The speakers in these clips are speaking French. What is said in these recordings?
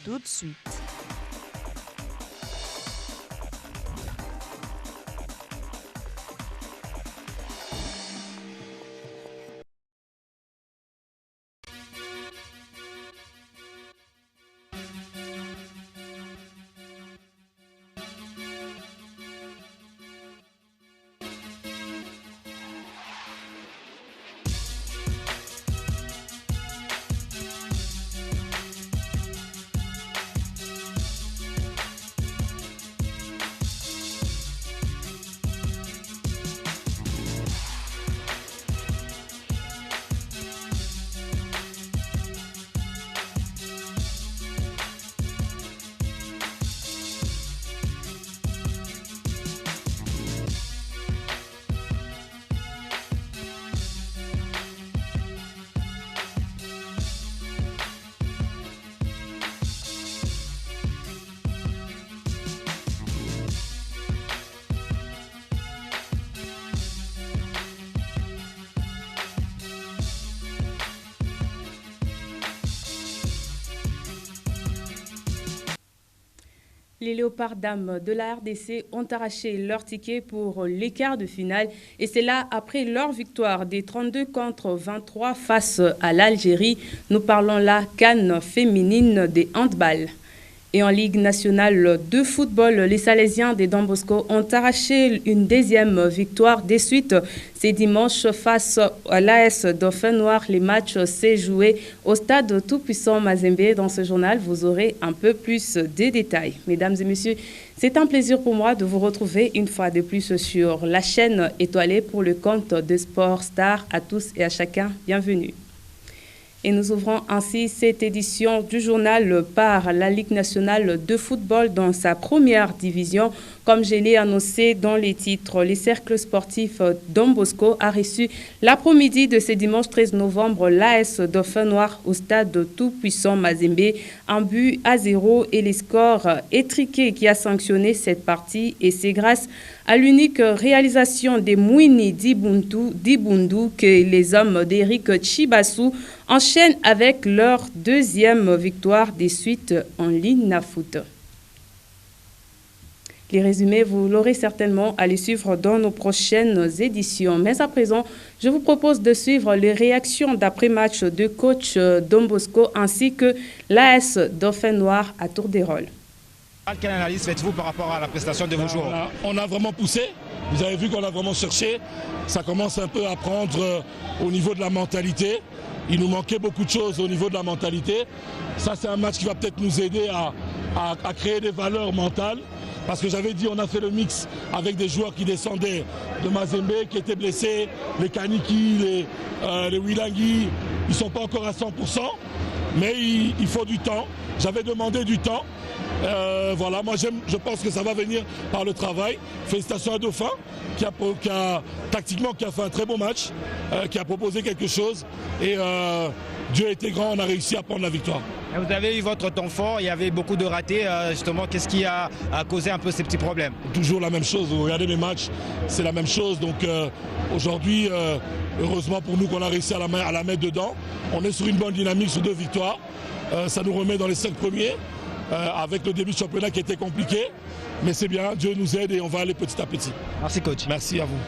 tout de suite. Les Léopards dames de la RDC ont arraché leur ticket pour les quarts de finale et c'est là après leur victoire des 32 contre 23 face à l'Algérie. Nous parlons là CAN féminine des handball. Et en Ligue nationale de football, les Salésiens des Don Bosco ont arraché une deuxième victoire des suites. C'est dimanche face à l'AS Dauphin Noir. Les matchs s'est joué au stade tout-puissant Mazembe. Dans ce journal, vous aurez un peu plus de détails. Mesdames et messieurs, c'est un plaisir pour moi de vous retrouver une fois de plus sur la chaîne étoilée pour le compte de Sport Star. À tous et à chacun, bienvenue. Et nous ouvrons ainsi cette édition du journal par la Ligue nationale de football dans sa première division. Comme je l'ai annoncé dans les titres, les cercles sportifs Don Bosco a reçu l'après-midi de ce dimanche 13 novembre l'AS Dauphin Noir au stade tout-puissant Mazembe, 1-0 et les scores étriqués qui a sanctionné cette partie. Et c'est grâce à l'unique réalisation des Mouini d'Ibundu que les hommes d'Éric Chibassou enchaînent avec leur deuxième victoire des suites en Ligue Foot. Les résumés, vous l'aurez certainement à les suivre dans nos prochaines éditions. Mais à présent, je vous propose de suivre les réactions d'après-match de coach Don Bosco ainsi que l'AS Dauphin Noir à tour des rôles. Quelle analyse faites-vous par rapport à la prestation de vos joueurs? On a vraiment poussé. Vous avez vu qu'on a vraiment cherché. Ça commence un peu à prendre au niveau de la mentalité. Il nous manquait beaucoup de choses au niveau de la mentalité. Ça, c'est un match qui va peut-être nous aider à créer des valeurs mentales. Parce que j'avais dit, on a fait le mix avec des joueurs qui descendaient de Mazembe, qui étaient blessés, les Kaniki, les Wilangui, ils ne sont pas encore à 100%, mais il faut du temps. J'avais demandé du temps. Voilà, moi je pense que ça va venir par le travail. Félicitations à Dauphin, tactiquement qui a fait un très beau match, qui a proposé quelque chose. Et Dieu était grand, on a réussi à prendre la victoire. Vous avez eu votre temps fort, il y avait beaucoup de ratés. Justement, qu'est-ce qui a causé un peu ces petits problèmes? Toujours la même chose, vous regardez mes matchs, c'est la même chose. Donc aujourd'hui, heureusement pour nous qu'on a réussi à la mettre dedans. On est sur une bonne dynamique, sur 2 victoires. Ça nous remet dans les 5 premiers. Avec le début de championnat qui était compliqué. Mais c'est bien, Dieu nous aide et on va aller petit à petit. Merci coach. Merci à vous.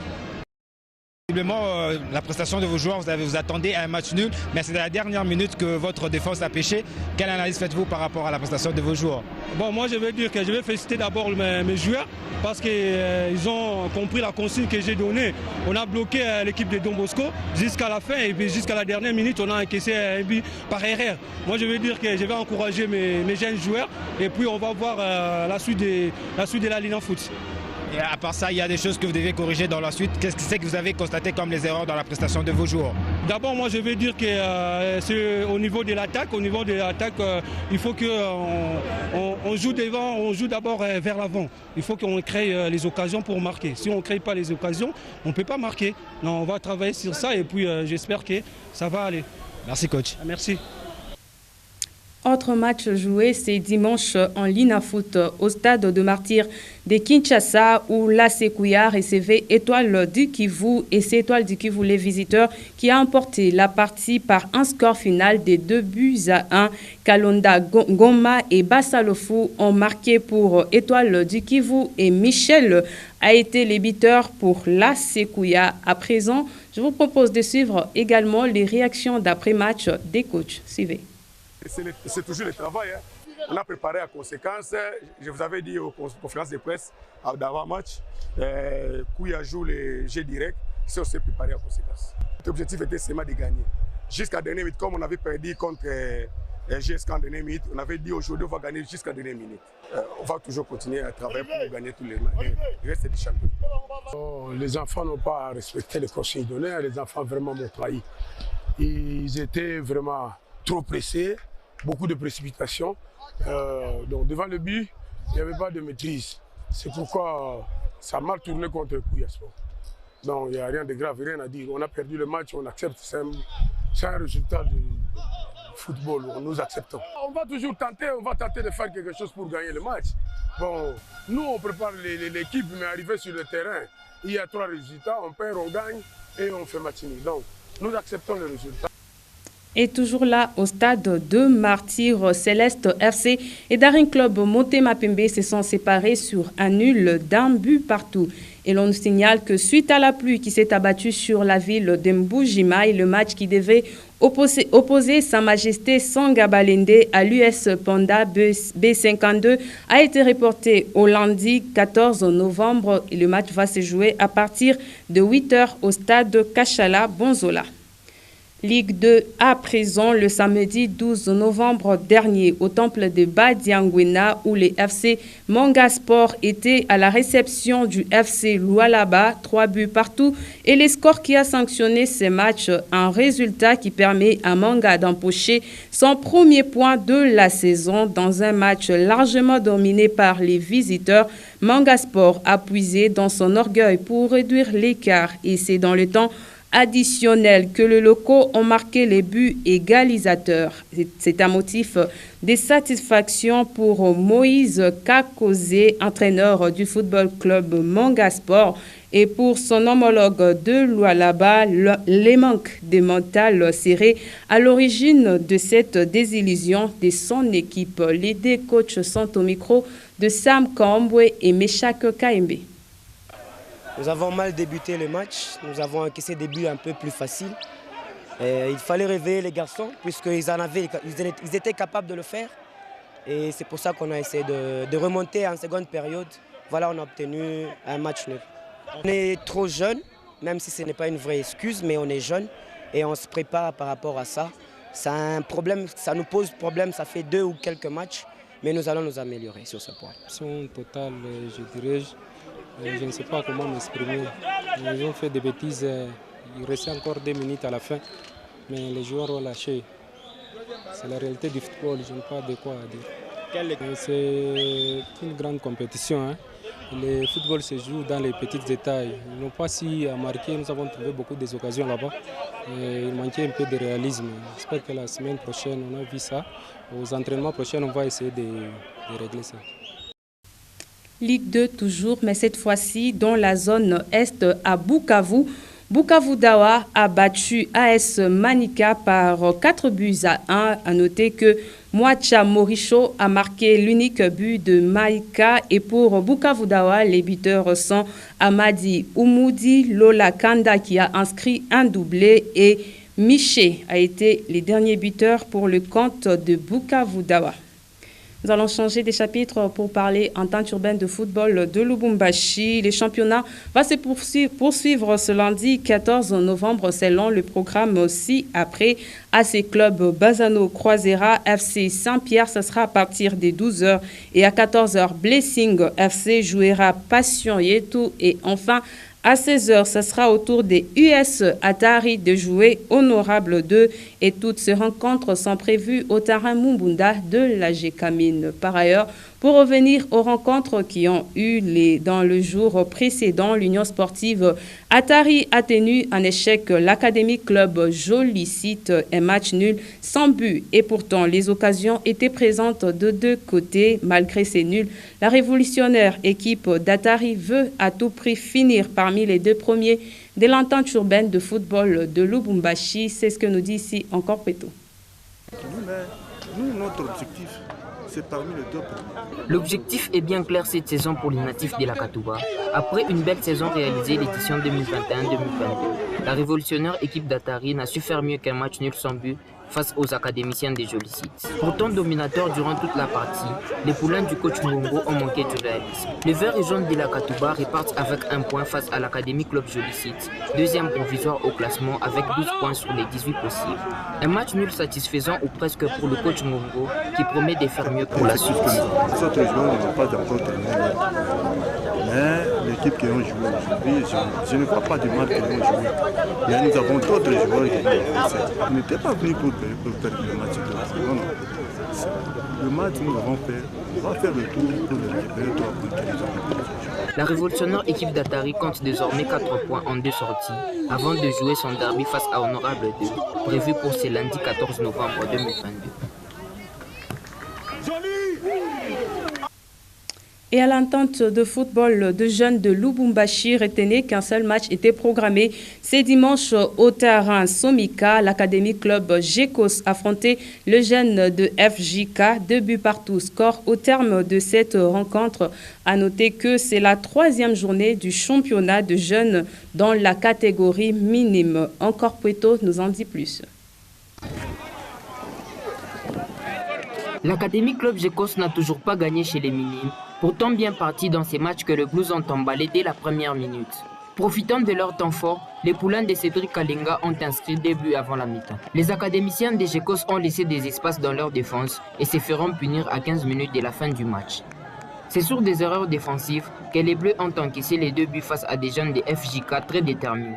Visiblement, la prestation de vos joueurs, vous attendez à un match nul, mais c'est à la dernière minute que votre défense a pêché. Quelle analyse faites-vous par rapport à la prestation de vos joueurs? Bon, moi je vais dire que je vais féliciter d'abord mes joueurs parce qu'ils ont compris la consigne que j'ai donnée. On a bloqué l'équipe de Don Bosco jusqu'à la fin et puis jusqu'à la dernière minute, on a encaissé un but par erreur. Moi je vais dire que je vais encourager mes jeunes joueurs et puis on va voir la suite de la Ligue en foot. Et à part ça, il y a des choses que vous devez corriger dans la suite. Qu'est-ce que c'est que vous avez constaté comme les erreurs dans la prestation de vos joueurs? D'abord, moi je vais dire que c'est au niveau de l'attaque. Il faut qu'on joue devant, on joue d'abord vers l'avant. Il faut qu'on crée les occasions pour marquer. Si on ne crée pas les occasions, on ne peut pas marquer. Non, on va travailler sur ça et puis j'espère que ça va aller. Merci coach. Merci. Autre match joué, c'est dimanche en Lina Foot au stade de Martyrs de Kinshasa où la Sékouya recevait Étoile du Kivu et c'est Étoile du Kivu les visiteurs qui a emporté la partie par un score final de 2-1. Kalonda Goma et Bassalofu ont marqué pour Étoile du Kivu et Michel a été les buteurs pour la Sékouya. À présent, je vous propose de suivre également les réactions d'après-match des coachs. Suivez. C'est toujours le travail. Hein. On a préparé à conséquence. Je vous avais dit aux conférences de presse d'avant-match, Kouya joue les jeux directs, c'est aussi préparé à conséquence. L'objectif était seulement de gagner. Jusqu'à dernière minute, comme on avait perdu contre GSK en dernière minute, on avait dit aujourd'hui on va gagner jusqu'à dernière minute. On va toujours continuer à travailler pour gagner tous les matchs. Le reste du championnat. Les enfants n'ont pas respecté les consignes données, les enfants vraiment m'ont trahi. Ils étaient vraiment trop pressés. Beaucoup de précipitations. Donc devant le but, il n'y avait pas de maîtrise. C'est pourquoi ça a mal tourné contre Kouya Sport. Donc il n'y a rien de grave, rien à dire. On a perdu le match, on accepte. C'est un résultat du football, nous acceptons. On va toujours tenter, on va tenter de faire quelque chose pour gagner le match. Bon, nous on prépare l'équipe, mais arrivé sur le terrain, il y a 3 résultats, on perd, on gagne et on fait match nul. Donc nous acceptons le résultat. Et toujours là, au stade de Martyrs, Céleste FC et Daring Club Motema Pembe se sont séparés sur un nul d'1 but partout. Et l'on nous signale que suite à la pluie qui s'est abattue sur la ville de Mbujimaï, le match qui devait opposer Sa Majesté Sanga Balende à l'US Panda B52 a été reporté au lundi 14 novembre. Et le match va se jouer à partir de 8h au stade Kachala Bonzola. Ligue 2 à présent le samedi 12 novembre dernier au temple de Badiangwena où les FC Manga Sport étaient à la réception du FC Lualaba, 3 buts partout et les scores qui a sanctionné ces matchs, un résultat qui permet à Manga d'empocher son premier point de la saison dans un match largement dominé par les visiteurs. Manga Sport a puisé dans son orgueil pour réduire l'écart et c'est dans le temps additionnel que les locaux ont marqué les buts égalisateurs. C'est un motif de satisfaction pour Moïse Kakose, entraîneur du football club Manga Sport, et pour son homologue de Lualaba, les manques de mental serré à l'origine de cette désillusion de son équipe. Les deux coachs sont au micro de Sam Kambwe et Meshak Kaembe. Nous avons mal débuté le match, nous avons encaissé des buts un peu plus faciles. Il fallait réveiller les garçons puisqu'ils étaient capables de le faire. Et c'est pour ça qu'on a essayé de remonter en seconde période. Voilà, on a obtenu un match nul. On est trop jeune, même si ce n'est pas une vraie excuse, mais on est jeune et on se prépare par rapport à ça. C'est un problème, ça nous pose problème, ça fait 2 ou quelques matchs, mais nous allons nous améliorer sur ce point. Son total, je dirais, je ne sais pas comment m'exprimer. Ils ont fait des bêtises, il restait encore 2 minutes à la fin, mais les joueurs ont lâché. C'est la réalité du football, je n'ai pas de quoi dire. C'est une grande compétition. Hein. Le football se joue dans les petits détails. Ils n'ont pas si à marquer, nous avons trouvé beaucoup d'occasions là-bas. Il manquait un peu de réalisme. J'espère que la semaine prochaine, on a vu ça. Aux entraînements prochains, on va essayer de régler ça. Ligue 2 toujours, mais cette fois-ci dans la zone Est à Bukavu. Bukavu Dawa a battu AS Manika par 4 buts à 1. À noter que Mwacha Moricho a marqué l'unique but de Maika. Et pour Bukavu Dawa, les buteurs sont Amadi Oumoudi, Lola Kanda qui a inscrit un doublé et Miché a été les derniers buteurs pour le compte de Bukavu Dawa. Nous allons changer de chapitre pour parler en temps urbain de football de Lubumbashi. Les championnats vont se poursuivre ce lundi 14 novembre selon le programme ci-après. À ces clubs Bazano Croisera FC Saint-Pierre, ce sera à partir des 12h. Et à 14h, Blessing FC jouera Passion Yetu. Et enfin, À 16h, ce sera au tour des US Atari de jouer Honorable 2 et toutes ces rencontres sont prévues au terrain Mumbunda de la Gécamine. Par ailleurs, pour revenir aux rencontres qui ont eu dans le jour précédent, l'Union sportive Atari a tenu en échec l'Académie Club Jolicite, un match nul sans but. Et pourtant, les occasions étaient présentes de deux côtés. Malgré ces nuls, la révolutionnaire équipe d'Atari veut à tout prix finir parmi les deux premiers de l'entente urbaine de football de Lubumbashi. C'est ce que nous dit ici encore Peto. Nous, notre objectif, c'est parmi les deux premiers. L'objectif est bien clair cette saison pour les natifs de la Katouba. Après une belle saison réalisée l'édition 2021-2022, la révolutionnaire équipe d'Atari n'a su faire mieux qu'un match nul sans but face aux académiciens des Jolicites. Pourtant dominateurs durant toute la partie, les poulains du coach Mungo ont manqué du réalisme. Les verts et jaunes de la Katouba repartent avec un point face à l'Académie Club Jolicite, deuxième provisoire au classement avec 12 points sur les 18 possibles. Un match nul satisfaisant ou presque pour le coach Mungo qui promet de faire mieux pour la suite. Les autres joueurs ne vont pas encore terminer. Mais l'équipe qui ont joué aujourd'hui, je ne vois pas du mal qu'ils ont joué. Mais nous avons d'autres joueurs qui ont n'étaient pas venus pour faire le match de la non. Le match nous avons fait, on va faire le tour pour le récupérer 3 points. La révolutionnaire équipe d'Atari compte désormais 4 points en 2 sorties avant de jouer son derby face à Honorable 2, prévu pour ce lundi 14 novembre 2022. Et à l'entente de football de jeunes de Lubumbashi, retenez qu'un seul match était programmé. C'est dimanche au terrain Somika, l'Académie Club Gécos affrontait le jeune de FJK, 2 buts partout. Score au terme de cette rencontre. À noter que c'est la 3e journée du championnat de jeunes dans la catégorie minime. Encore Pueto nous en dit plus. L'Académie Club Gécos n'a toujours pas gagné chez les minimes. Pourtant bien parti dans ces matchs que le Blues ont emballé dès la première minute. Profitant de leur temps fort, les poulains de Cédric Kalinga ont inscrit 2 buts avant la mi-temps. Les académiciens des Gécos ont laissé des espaces dans leur défense et se feront punir à 15 minutes de la fin du match. C'est sur des erreurs défensives que les Bleus ont encaissé les 2 buts face à des jeunes de FJK très déterminés.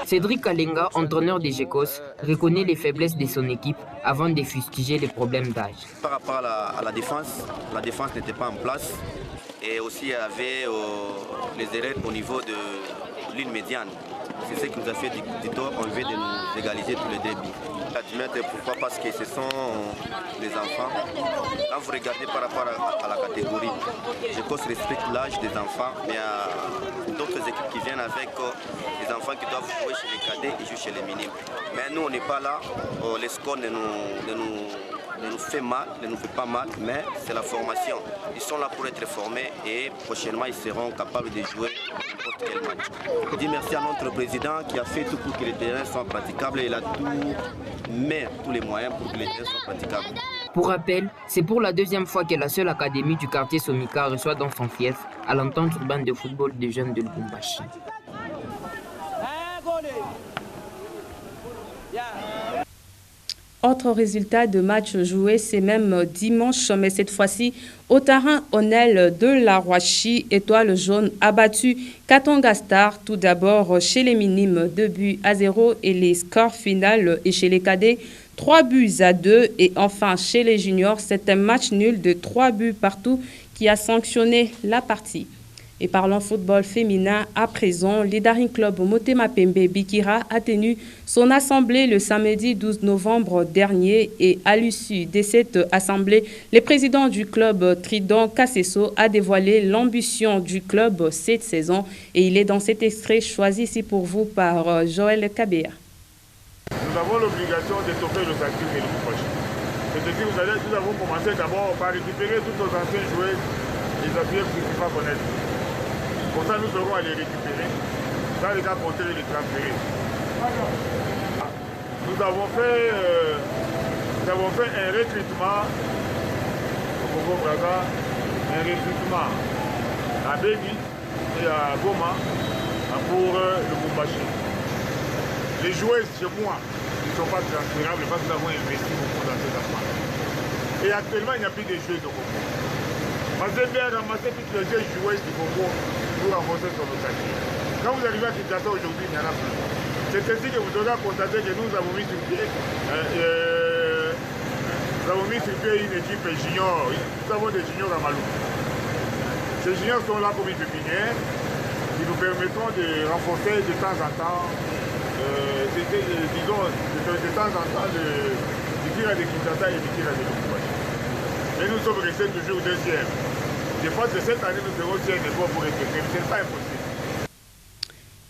Cédric Kalinga, entraîneur des Gécos, reconnaît les faiblesses de son équipe avant de fustiger les problèmes d'âge. Par rapport à la défense n'était pas en place et aussi il y avait les erreurs au niveau de l'île médiane. C'est ce qui nous a fait du tort en vue de nous égaliser tous les débits. Admettre pourquoi, parce que ce sont les enfants. Quand vous regardez par rapport à la catégorie, Gécos respecte l'âge des enfants, mais il y a d'autres équipes qui viennent avec les enfants qui doivent jouer chez les cadets et jouer chez les minimes. Mais nous on n'est pas là, les scores ne nous fait mal, ne nous fait pas mal, mais c'est la formation. Ils sont là pour être formés et prochainement ils seront capables de jouer n'importe quel match. Je dis merci à notre président qui a fait tout pour que les terrains soient praticables et il a met tous les moyens pour que les terrains soient praticables. Pour rappel, c'est pour la 2e fois que la seule académie du quartier Somika reçoit dans son fief à l'entente urbaine de football des jeunes de Lubumbashi. Autre résultat de match joué, c'est même dimanche, mais cette fois-ci au terrain Onel de la Roachie, Étoile jaune a battu Katanga Star, tout d'abord chez les minimes 2-0 et les scores finales et chez les cadets 3-2 et enfin chez les juniors, c'est un match nul de 3 buts partout qui a sanctionné la partie. Et parlons football féminin à présent, l'Idaring Club Motema Pembe Bikira a tenu son assemblée le samedi 12 novembre dernier et à l'issue de cette assemblée, le président du club Tridon Kasseso a dévoilé l'ambition du club cette saison et il est dans cet extrait choisi ici pour vous par Joël Kabea. Nous avons l'obligation de stopper le sacrifice de Lubumbashi. C'est-à-dire que nous avons commencé d'abord par récupérer tous nos anciens joueurs, les appuyés principaux connaître. Pour ça, nous aurons à les récupérer. Dans les cas contraires, les transférer. Nous avons fait un recrutement au Congo-Braza, un recrutement à Béni et à Goma pour le Lubumbashi. Les joueurs chez moi ne sont pas transférables parce que nous avons investi beaucoup dans ces enfants. Et actuellement, il n'y a plus de jeux de Congo. Mazembe a ramassé toutes les jeux joués du Congo pour renforcer son ossature. Quand vous arrivez à Kinshasa aujourd'hui, il n'y en a plus. C'est ainsi que vous aurez constaté que nous avons mis sur pied, une équipe junior. Nous avons des juniors à Malou. Ces juniors sont là comme une pépinière qui nous permettront de renforcer de temps en temps, du tir de Kinshasa et du tir de Lubumbashi. Et nous sommes restés toujours deuxième. Je pense que cette année, nous serons aussi un effort pour être deuxième. Ce n'est pas impossible.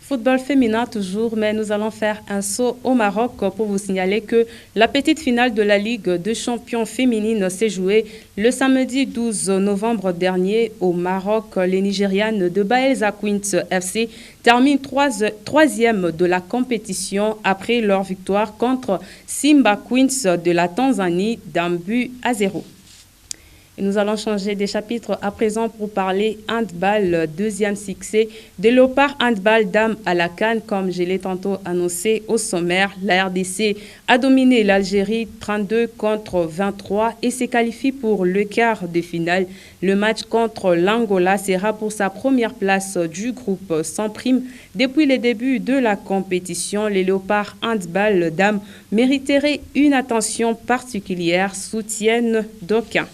Football féminin toujours, mais nous allons faire un saut au Maroc pour vous signaler que la petite finale de la Ligue des champions féminines s'est jouée le samedi 12 novembre dernier au Maroc. Les Nigérianes de Baelza Queens FC terminent troisième de la compétition après leur victoire contre Simba Queens de la Tanzanie d'1-0. Et nous allons changer des chapitres à présent pour parler handball, deuxième succès de Léopard handball dames à la CAN, comme je l'ai tantôt annoncé au sommaire. La RDC a dominé l'Algérie 32-23 et s'est qualifiée pour le quart de finale. Le match contre l'Angola sera pour sa première place du groupe sans prime. Depuis le début de la compétition, les Léopards handball dames mériteraient une attention particulière, soutiennent d'aucuns.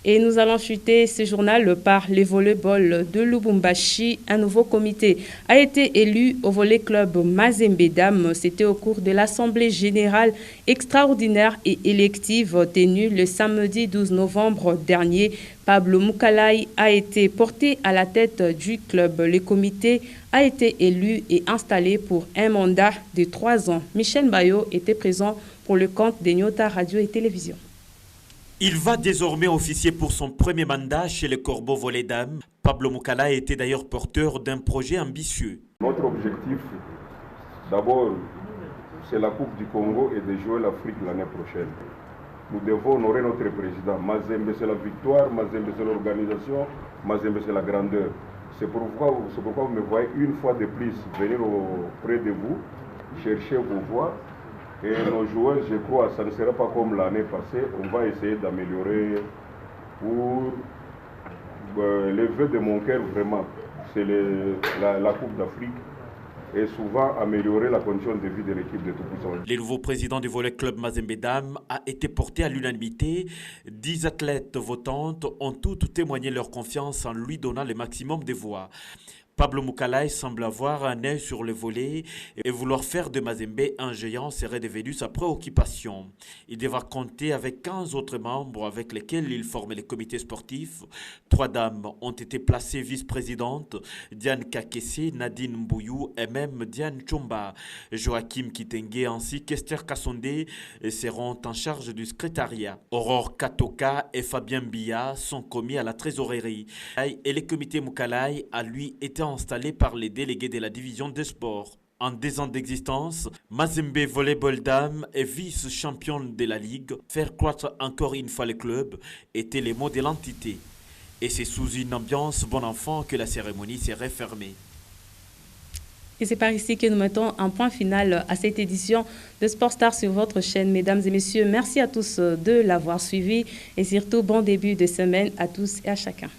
Et nous allons chuter ce journal par les volleyball de Lubumbashi. Un nouveau comité a été élu au volley club Mazembe Dames. C'était au cours de l'Assemblée générale extraordinaire et élective tenue le samedi 12 novembre dernier. Pablo Mukalai a été porté à la tête du club. Le comité a été élu et installé pour un mandat de 3 ans. Michel Bayo était présent pour le compte de Nyota Radio et Télévision. Il va désormais officier pour son premier mandat chez les Corbeaux Volley Dames. Pablo Mukala était d'ailleurs porteur d'un projet ambitieux. Notre objectif, d'abord, c'est la Coupe du Congo et de jouer l'Afrique l'année prochaine. Nous devons honorer notre président. Mazembe, c'est la victoire, Mazembe, c'est l'organisation, Mazembe, c'est la grandeur. C'est pourquoi vous me voyez une fois de plus venir auprès de vous, chercher vos voix. Et nos joueurs, je crois, ça ne sera pas comme l'année passée. On va essayer d'améliorer pour le vœu de mon cœur, vraiment. C'est la Coupe d'Afrique et souvent améliorer la condition de vie de l'équipe de Tout-Puissant. Le nouveau président du volley club Mazembe Dames a été porté à l'unanimité. 10 athlètes votantes ont toutes témoigné leur confiance en lui donnant le maximum de voix. Pablo Mukalai semble avoir un œil sur le volley et vouloir faire de Mazembe un géant serait devenu sa préoccupation. Il devra compter avec 15 autres membres avec lesquels il forme les comités sportifs. 3 dames ont été placées vice-présidentes, Diane Kakesse, Nadine Mbouyou et même Diane Chomba. Joachim Kitenge ainsi qu'Esther Kassonde seront en charge du secrétariat. Aurore Katoka et Fabien Biya sont commis à la trésorerie. Et le comité Mukalai a lui été installé par les délégués de la division des sports. En 2 ans d'existence, Mazembe Volleyball Dames est vice-championne de la Ligue. Faire croître encore une fois le club était les mots de l'entité. Et c'est sous une ambiance bon enfant que la cérémonie serait fermée. Et c'est par ici que nous mettons un point final à cette édition de Sport Star sur votre chaîne. Mesdames et messieurs, merci à tous de l'avoir suivi et surtout bon début de semaine à tous et à chacun.